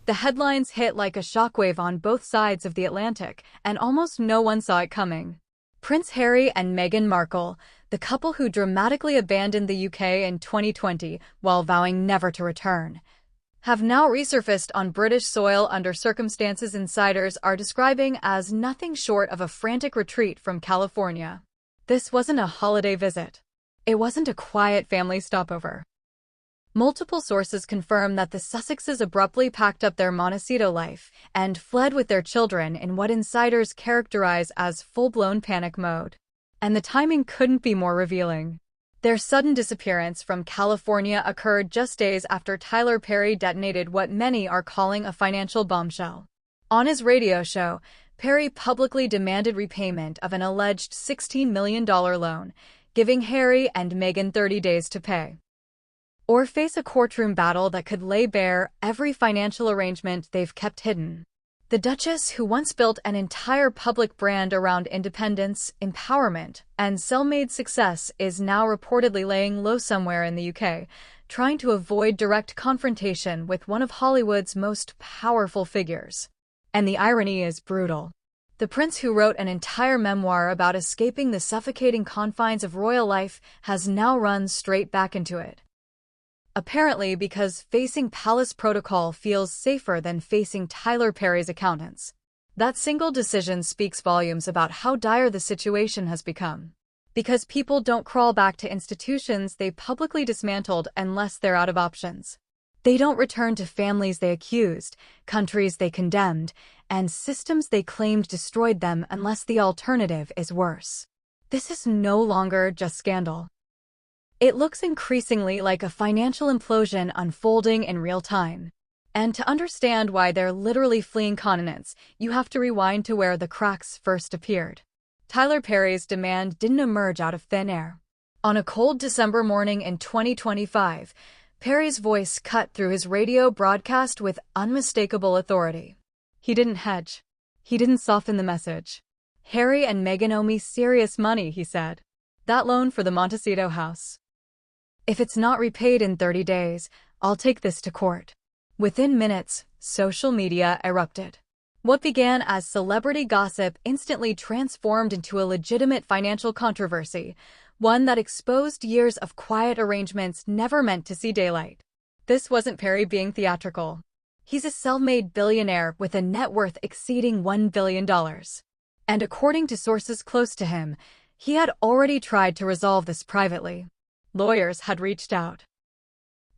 The headlines hit like a shockwave on both sides of the Atlantic, and almost no one saw it coming. Prince Harry and Meghan Markle, the couple who dramatically abandoned the UK in 2020 while vowing never to return, have now resurfaced on British soil under circumstances insiders are describing as nothing short of a frantic retreat from California. This wasn't a holiday visit. It wasn't a quiet family stopover. Multiple sources confirm that the Sussexes abruptly packed up their Montecito life and fled with their children in what insiders characterize as full-blown panic mode. And the timing couldn't be more revealing. Their sudden disappearance from California occurred just days after Tyler Perry detonated what many are calling a financial bombshell. On his radio show, Perry publicly demanded repayment of an alleged $16 million loan, giving Harry and Meghan 30 days to pay, or face a courtroom battle that could lay bare every financial arrangement they've kept hidden. The Duchess, who once built an entire public brand around independence, empowerment, and self-made success, is now reportedly laying low somewhere in the UK, trying to avoid direct confrontation with one of Hollywood's most powerful figures. And the irony is brutal. The prince, who wrote an entire memoir about escaping the suffocating confines of royal life, has now run straight back into it. Apparently because facing palace protocol feels safer than facing Tyler Perry's accountants. That single decision speaks volumes about how dire the situation has become. Because people don't crawl back to institutions they publicly dismantled unless they're out of options. They don't return to families they accused, countries they condemned, and systems they claimed destroyed them unless the alternative is worse. This is no longer just scandal. It looks increasingly like a financial implosion unfolding in real time. And to understand why they're literally fleeing continents, you have to rewind to where the cracks first appeared. Tyler Perry's demand didn't emerge out of thin air. On a cold December morning in 2025, Perry's voice cut through his radio broadcast with unmistakable authority. He didn't hedge. He didn't soften the message. "Harry and Meghan owe me serious money," he said. "That loan for the Montecito house. If it's not repaid in 30 days, I'll take this to court." Within minutes, social media erupted. What began as celebrity gossip instantly transformed into a legitimate financial controversy, one that exposed years of quiet arrangements never meant to see daylight. This wasn't Perry being theatrical. He's a self-made billionaire with a net worth exceeding $1 billion. And according to sources close to him, he had already tried to resolve this privately. Lawyers had reached out.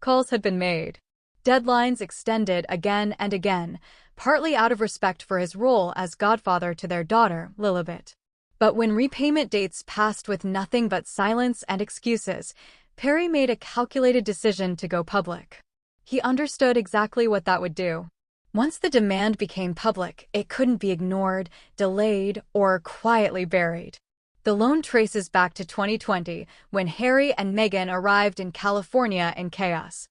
Calls had been made. Deadlines extended again and again, partly out of respect for his role as godfather to their daughter, Lilibet. But when repayment dates passed with nothing but silence and excuses, Perry made a calculated decision to go public. He understood exactly what that would do. Once the demand became public, it couldn't be ignored, delayed, or quietly buried. The loan traces back to 2020, when Harry and Meghan arrived in California in chaos.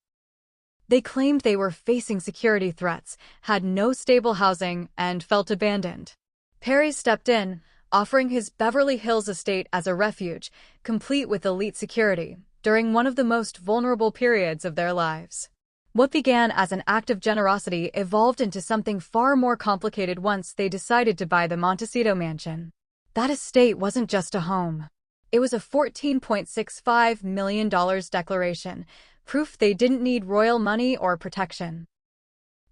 They claimed they were facing security threats, had no stable housing, and felt abandoned. Perry stepped in, offering his Beverly Hills estate as a refuge, complete with elite security, during one of the most vulnerable periods of their lives. What began as an act of generosity evolved into something far more complicated once they decided to buy the Montecito mansion. That estate wasn't just a home. It was a $14.65 million declaration, proof they didn't need royal money or protection.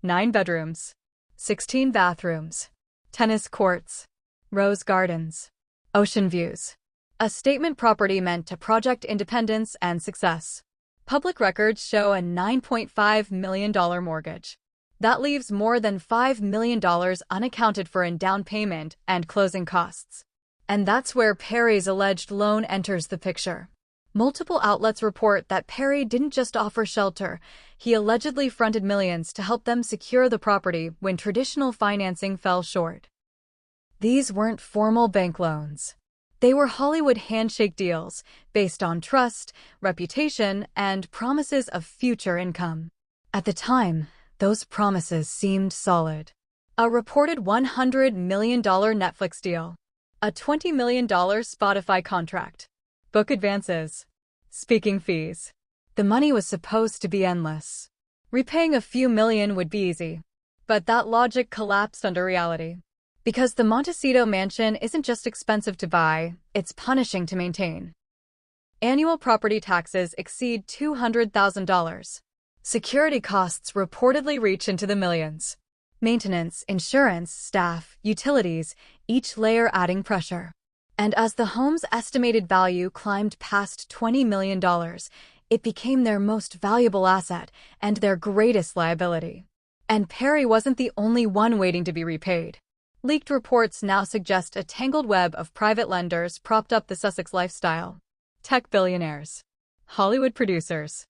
9 bedrooms, 16 bathrooms, tennis courts, rose gardens, ocean views. A statement property meant to project independence and success. Public records show a $9.5 million mortgage. That leaves more than $5 million unaccounted for in down payment and closing costs. And that's where Perry's alleged loan enters the picture. Multiple outlets report that Perry didn't just offer shelter, he allegedly fronted millions to help them secure the property when traditional financing fell short. These weren't formal bank loans. They were Hollywood handshake deals, based on trust, reputation, and promises of future income. At the time, those promises seemed solid. A reported $100 million Netflix deal. A $20 million Spotify contract. Book advances. Speaking fees. The money was supposed to be endless. Repaying a few million would be easy. But that logic collapsed under reality. Because the Montecito mansion isn't just expensive to buy, it's punishing to maintain. Annual property taxes exceed $200,000. Security costs reportedly reach into the millions. Maintenance, insurance, staff, utilities, each layer adding pressure. And as the home's estimated value climbed past $20 million, it became their most valuable asset and their greatest liability. And Perry wasn't the only one waiting to be repaid. Leaked reports now suggest a tangled web of private lenders propped up the Sussex lifestyle. Tech billionaires. Hollywood producers.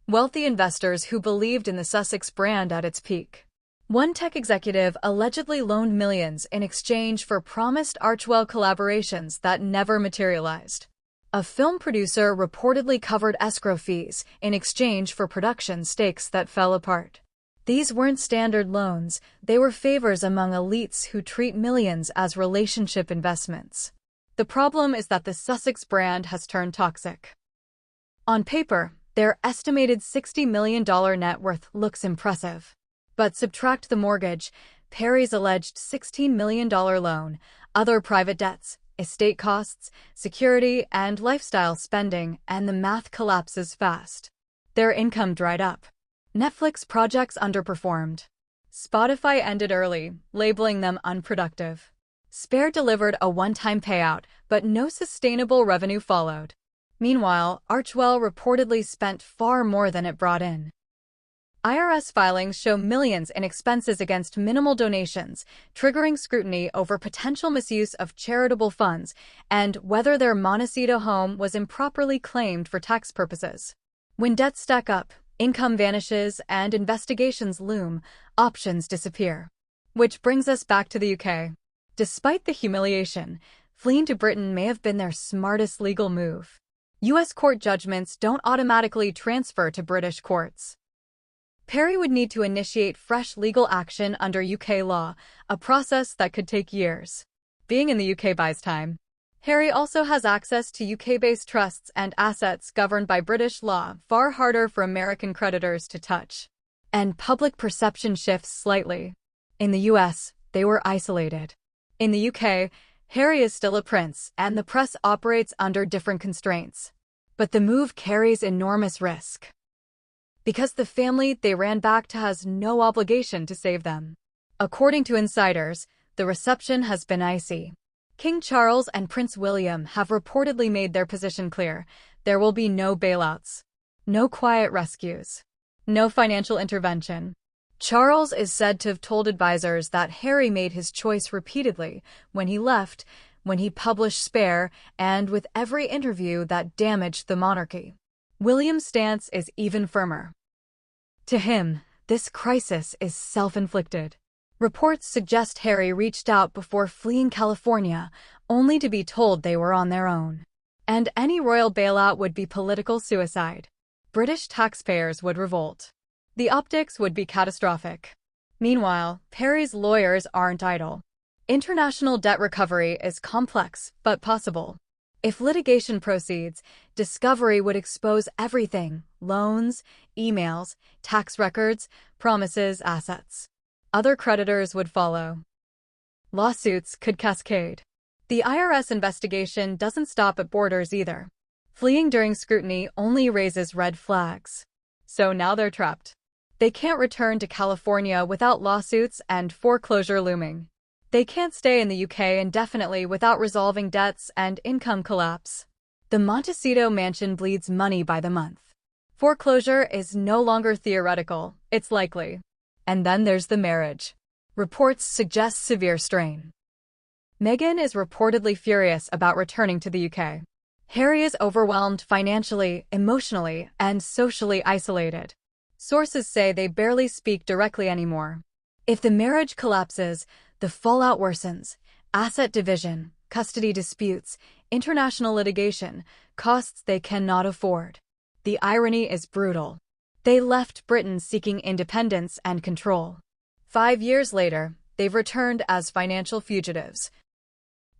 Wealthy investors who believed in the Sussex brand at its peak. One tech executive allegedly loaned millions in exchange for promised Archewell collaborations that never materialized. A film producer reportedly covered escrow fees in exchange for production stakes that fell apart. These weren't standard loans, they were favors among elites who treat millions as relationship investments. The problem is that the Sussex brand has turned toxic. On paper, their estimated $60 million net worth looks impressive. But subtract the mortgage, Perry's alleged $16 million loan, other private debts, estate costs, security, and lifestyle spending, and the math collapses fast. Their income dried up. Netflix projects underperformed. Spotify ended early, labeling them unproductive. Spare delivered a one-time payout, but no sustainable revenue followed. Meanwhile, Archewell reportedly spent far more than it brought in. IRS filings show millions in expenses against minimal donations, triggering scrutiny over potential misuse of charitable funds and whether their Montecito home was improperly claimed for tax purposes. When debts stack up, income vanishes, and investigations loom, options disappear. Which brings us back to the UK. Despite the humiliation, fleeing to Britain may have been their smartest legal move. US court judgments don't automatically transfer to British courts. Perry would need to initiate fresh legal action under UK law, a process that could take years. Being in the UK buys time. Harry also has access to UK-based trusts and assets governed by British law, far harder for American creditors to touch. And public perception shifts slightly. In the US, they were isolated. In the UK, Harry is still a prince, and the press operates under different constraints. But the move carries enormous risk. Because the family they ran back to has no obligation to save them. According to insiders, the reception has been icy. King Charles and Prince William have reportedly made their position clear. There will be no bailouts. No quiet rescues. No financial intervention. Charles is said to have told advisors that Harry made his choice repeatedly, when he left, when he published Spare, and with every interview that damaged the monarchy. William's stance is even firmer. To him, this crisis is self-inflicted. Reports suggest Harry reached out before fleeing California, only to be told they were on their own. And any royal bailout would be political suicide. British taxpayers would revolt. The optics would be catastrophic. Meanwhile, Perry's lawyers aren't idle. International debt recovery is complex, but possible. If litigation proceeds, discovery would expose everything: loans, emails, tax records, promises, assets. Other creditors would follow. Lawsuits could cascade. The IRS investigation doesn't stop at borders either. Fleeing during scrutiny only raises red flags. So now they're trapped. They can't return to California without lawsuits and foreclosure looming. They can't stay in the UK indefinitely without resolving debts and income collapse. The Montecito mansion bleeds money by the month. Foreclosure is no longer theoretical, it's likely. And then there's the marriage. Reports suggest severe strain. Meghan is reportedly furious about returning to the UK. Harry is overwhelmed financially, emotionally, and socially isolated. Sources say they barely speak directly anymore. If the marriage collapses, the fallout worsens: asset division, custody disputes, international litigation, costs they cannot afford. The irony is brutal. They left Britain seeking independence and control. 5 years later, they've returned as financial fugitives.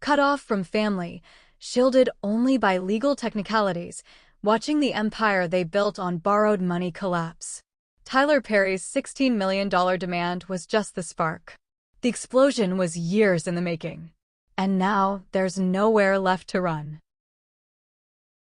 Cut off from family, shielded only by legal technicalities, watching the empire they built on borrowed money collapse. Tyler Perry's $16 million demand was just the spark. The explosion was years in the making. And now, there's nowhere left to run.